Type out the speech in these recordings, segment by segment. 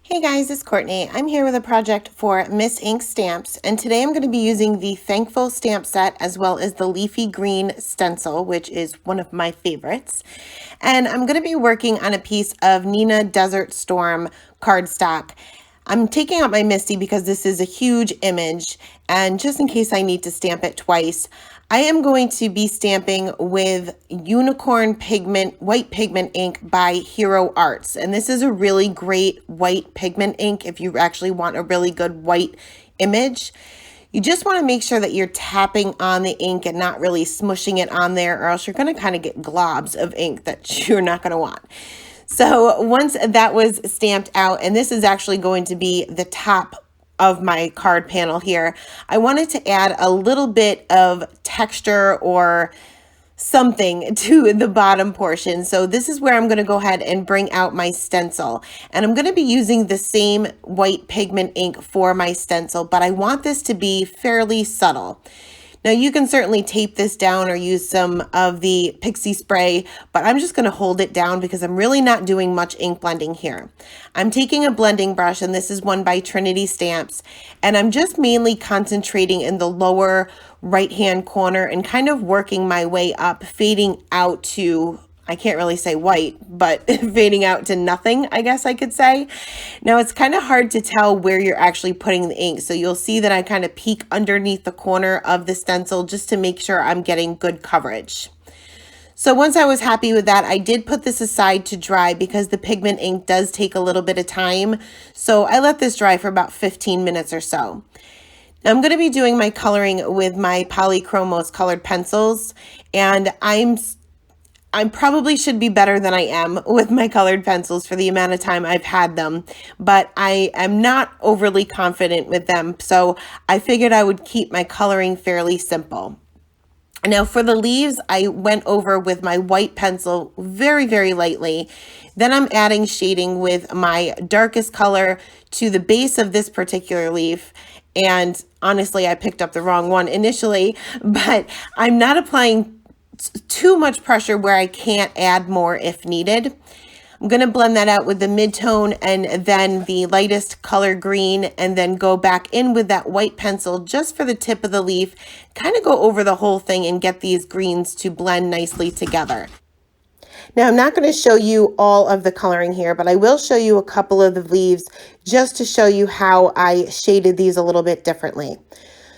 Hey guys, it's Courtney. I'm here with a project for Miss Ink Stamps, and today I'm going to be using the Thankful stamp set as well as the Leafy Green stencil, which is one of my favorites. And I'm going to be working on a piece of Nina Desert Storm cardstock. I'm taking out my Misty because this is a huge image, and just in case I need to stamp it twice, I am going to be stamping with Unicorn Pigment, white pigment ink by Hero Arts. And this is a really great white pigment ink if you actually want a really good white image. You just want to make sure that you're tapping on the ink and not really smushing it on there, or else you're going to kind of get globs of ink that you're not going to want. So once that was stamped out, and this is actually going to be the top of my card panel here, I wanted to add a little bit of texture or something to the bottom portion. So this is where I'm going to go ahead and bring out my stencil, and I'm going to be using the same white pigment ink for my stencil, but I want this to be fairly subtle. Now you can certainly tape this down or use some of the pixie spray, but I'm just going to hold it down because I'm really not doing much ink blending here. I'm taking a blending brush, and this is one by Trinity Stamps, and I'm just mainly concentrating in the lower right hand corner and kind of working my way up, fading out to, I can't really say white, but fading out to nothing, I guess I could say. Now it's kind of hard to tell where you're actually putting the ink. So you'll see that I kind of peek underneath the corner of the stencil just to make sure I'm getting good coverage. So once I was happy with that, I did put this aside to dry because the pigment ink does take a little bit of time. So I let this dry for about 15 minutes or so. Now I'm going to be doing my coloring with my Polychromos colored pencils, and I probably should be better than I am with my colored pencils for the amount of time I've had them, but I am not overly confident with them, so I figured I would keep my coloring fairly simple. Now for the leaves, I went over with my white pencil very, very lightly. Then I'm adding shading with my darkest color to the base of this particular leaf. And honestly, I picked up the wrong one initially, but I'm not applying too much pressure where I can't add more if needed. I'm going to blend that out with the mid-tone and then the lightest color green, and then go back in with that white pencil just for the tip of the leaf, kind of go over the whole thing and get these greens to blend nicely together. Now I'm not going to show you all of the coloring here, but I will show you a couple of the leaves just to show you how I shaded these a little bit differently.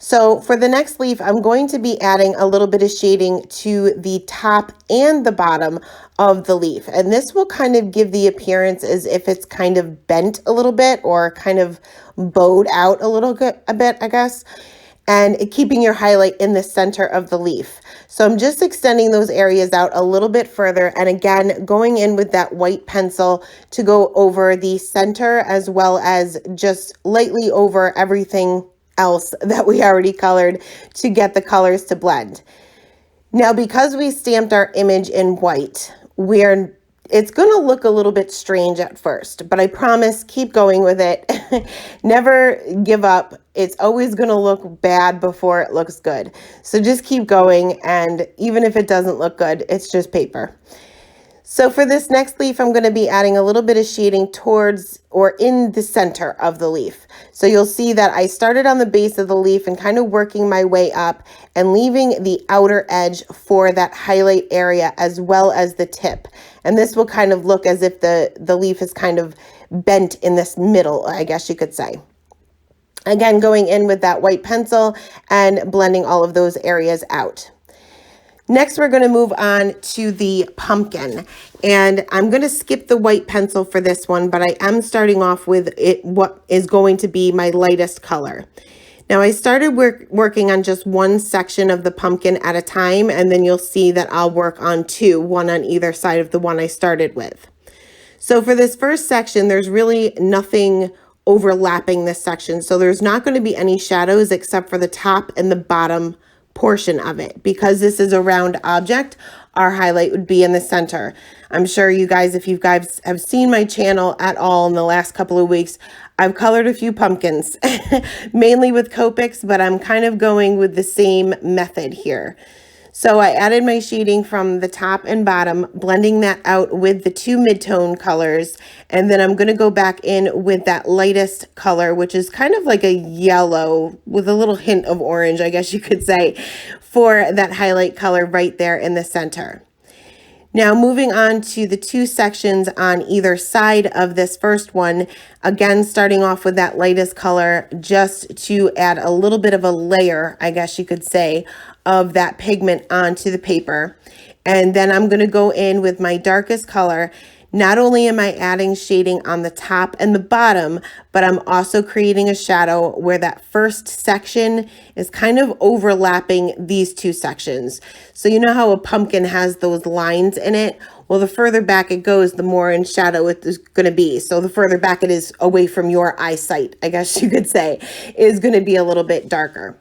So for the next leaf, I'm going to be adding a little bit of shading to the top and the bottom of the leaf. And this will kind of give the appearance as if it's kind of bent a little bit or kind of bowed out a bit, I guess, and keeping your highlight in the center of the leaf. So I'm just extending those areas out a little bit further, and again, going in with that white pencil to go over the center as well as just lightly over everything else that we already colored to get the colors to blend. Now, because we stamped our image in white, it's going to look a little bit strange at first, but I promise, keep going with it. Never give up. It's always going to look bad before it looks good. So just keep going, and even if it doesn't look good, it's just paper. So for this next leaf, I'm going to be adding a little bit of shading towards or in the center of the leaf. So you'll see that I started on the base of the leaf and kind of working my way up and leaving the outer edge for that highlight area as well as the tip. And this will kind of look as if the leaf is kind of bent in this middle, I guess you could say. Again, going in with that white pencil and blending all of those areas out. Next, we're going to move on to the pumpkin, and I'm going to skip the white pencil for this one, but I am starting off with what is going to be my lightest color. Now, I started working on just one section of the pumpkin at a time, and then you'll see that I'll work on two, one on either side of the one I started with. So for this first section, there's really nothing overlapping this section, so there's not going to be any shadows except for the top and the bottom portion of it. Because this is a round object, our highlight would be in the center. I'm sure you guys, if you guys have seen my channel at all in the last couple of weeks, I've colored a few pumpkins, mainly with Copics, but I'm kind of going with the same method here. So I added my shading from the top and bottom, blending that out with the two mid-tone colors. And then I'm going to go back in with that lightest color, which is kind of like a yellow with a little hint of orange, I guess you could say, for that highlight color right there in the center. Now moving on to the two sections on either side of this first one, again starting off with that lightest color just to add a little bit of a layer, I guess you could say, of that pigment onto the paper. And then I'm going to go in with my darkest color. Not only am I adding shading on the top and the bottom, but I'm also creating a shadow where that first section is kind of overlapping these two sections. So you know how a pumpkin has those lines in it? Well, the further back it goes, the more in shadow it is going to be. So the further back it is away from your eyesight, I guess you could say, is going to be a little bit darker.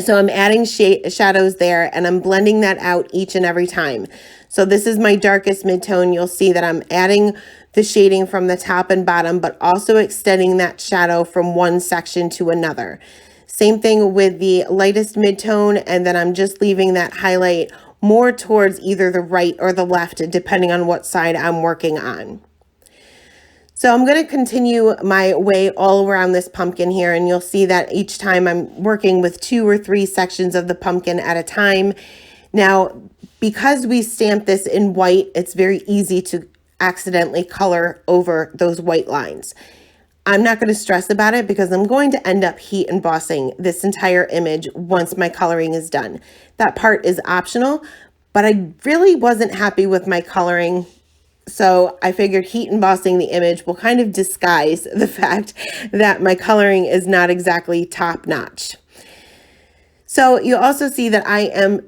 So I'm adding shadows there, and I'm blending that out each and every time. So this is my darkest mid-tone. You'll see that I'm adding the shading from the top and bottom, but also extending that shadow from one section to another. Same thing with the lightest mid-tone, and then I'm just leaving that highlight more towards either the right or the left, depending on what side I'm working on. So I'm going to continue my way all around this pumpkin here, and you'll see that each time I'm working with 2 or 3 sections of the pumpkin at a time. Now, because we stamped this in white, it's very easy to accidentally color over those white lines. I'm not going to stress about it because I'm going to end up heat embossing this entire image once my coloring is done. That part is optional, but I really wasn't happy with my coloring. So I figured heat embossing the image will kind of disguise the fact that my coloring is not exactly top notch. So you also see that I am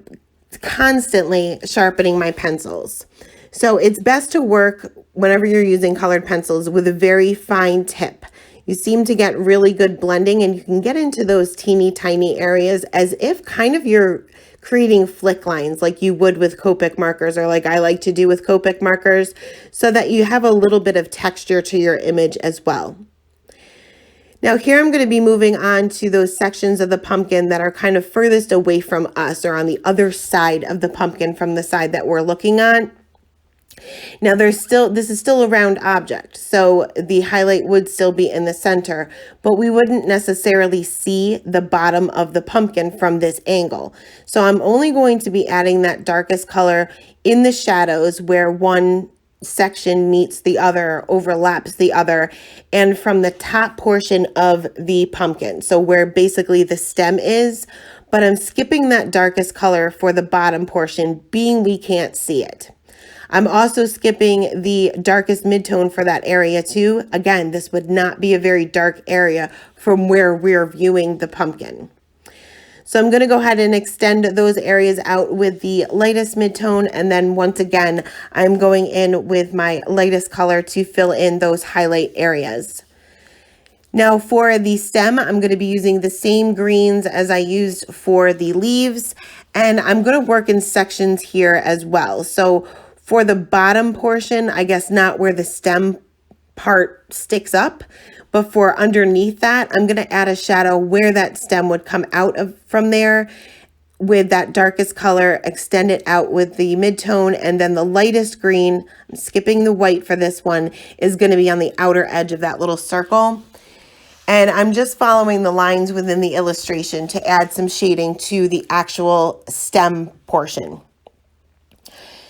constantly sharpening my pencils. So it's best to work whenever you're using colored pencils with a very fine tip. You seem to get really good blending, and you can get into those teeny tiny areas as if kind of you're creating flick lines like you would with Copic markers, or like I like to do with Copic markers, so that you have a little bit of texture to your image as well. Now here I'm going to be moving on to those sections of the pumpkin that are kind of furthest away from us, or on the other side of the pumpkin from the side that we're looking at. Now this is still a round object, so the highlight would still be in the center, but we wouldn't necessarily see the bottom of the pumpkin from this angle. So I'm only going to be adding that darkest color in the shadows where one section meets the other, overlaps the other, and from the top portion of the pumpkin, so where basically the stem is, but I'm skipping that darkest color for the bottom portion, being we can't see it. I'm also skipping the darkest mid-tone for that area too. Again, this would not be a very dark area from where we're viewing the pumpkin. So I'm going to go ahead and extend those areas out with the lightest mid-tone, and then once again, I'm going in with my lightest color to fill in those highlight areas. Now for the stem, I'm going to be using the same greens as I used for the leaves, and I'm going to work in sections here as well. So for the bottom portion, I guess not where the stem part sticks up, but for underneath that, I'm going to add a shadow where that stem would come out of from there with that darkest color, extend it out with the mid-tone, and then the lightest green, I'm skipping the white for this one, is going to be on the outer edge of that little circle. And I'm just following the lines within the illustration to add some shading to the actual stem portion.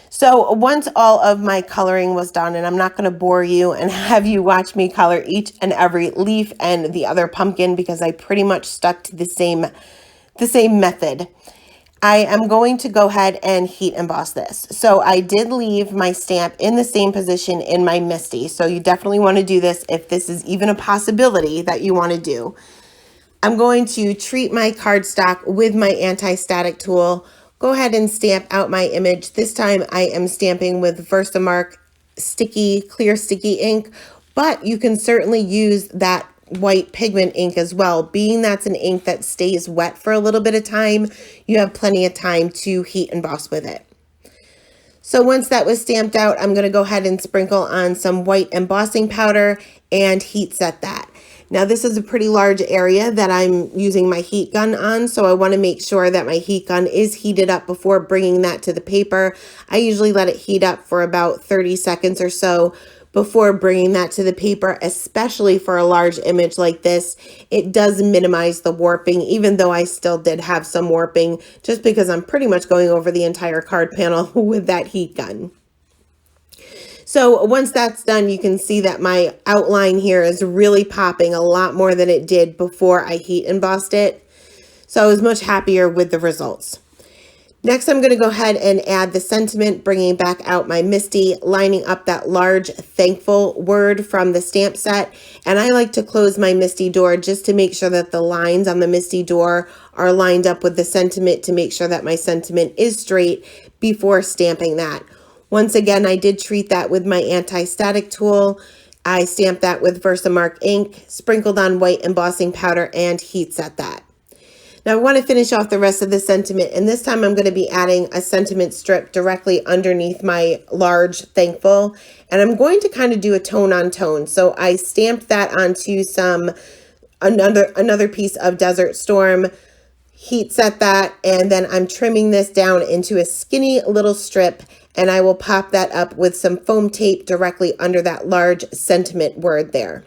So once all of my coloring was done, and I'm not going to bore you and have you watch me color each and every leaf and the other pumpkin because I pretty much stuck to the same method, I am going to go ahead and heat emboss this. So I did leave my stamp in the same position in my MISTI. So you definitely want to do this if this is even a possibility that you want to do. I'm going to treat my cardstock with my anti-static tool. Go ahead and stamp out my image. This time I am stamping with Versamark clear sticky ink, but you can certainly use that white pigment ink as well. Being that's an ink that stays wet for a little bit of time, you have plenty of time to heat emboss with it. So once that was stamped out, I'm going to go ahead and sprinkle on some white embossing powder and heat set that. Now this is a pretty large area that I'm using my heat gun on, so I want to make sure that my heat gun is heated up before bringing that to the paper. I usually let it heat up for about 30 seconds or so before bringing that to the paper, especially for a large image like this. It does minimize the warping, even though I still did have some warping, just because I'm pretty much going over the entire card panel with that heat gun. So once that's done, you can see that my outline here is really popping a lot more than it did before I heat embossed it. So I was much happier with the results. Next, I'm going to go ahead and add the sentiment, bringing back out my Misty, lining up that large thankful word from the stamp set. And I like to close my Misty door just to make sure that the lines on the Misty door are lined up with the sentiment, to make sure that my sentiment is straight before stamping that. Once again, I did treat that with my anti-static tool. I stamped that with Versamark ink, sprinkled on white embossing powder, and heat set that. Now I want to finish off the rest of the sentiment, and this time I'm going to be adding a sentiment strip directly underneath my large thankful, and I'm going to kind of do a tone on tone. So I stamped that onto another piece of Desert Storm, heat set that, and then I'm trimming this down into a skinny little strip, and I will pop that up with some foam tape directly under that large sentiment word there.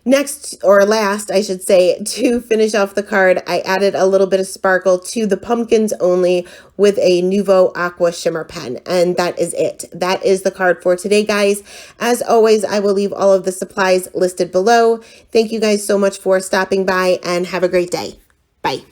Next, or last, I should say, to finish off the card, I added a little bit of sparkle to the pumpkins only with a Nuvo Aqua Shimmer pen, and that is it. That is the card for today, guys. As always, I will leave all of the supplies listed below. Thank you guys so much for stopping by, and have a great day. Bye.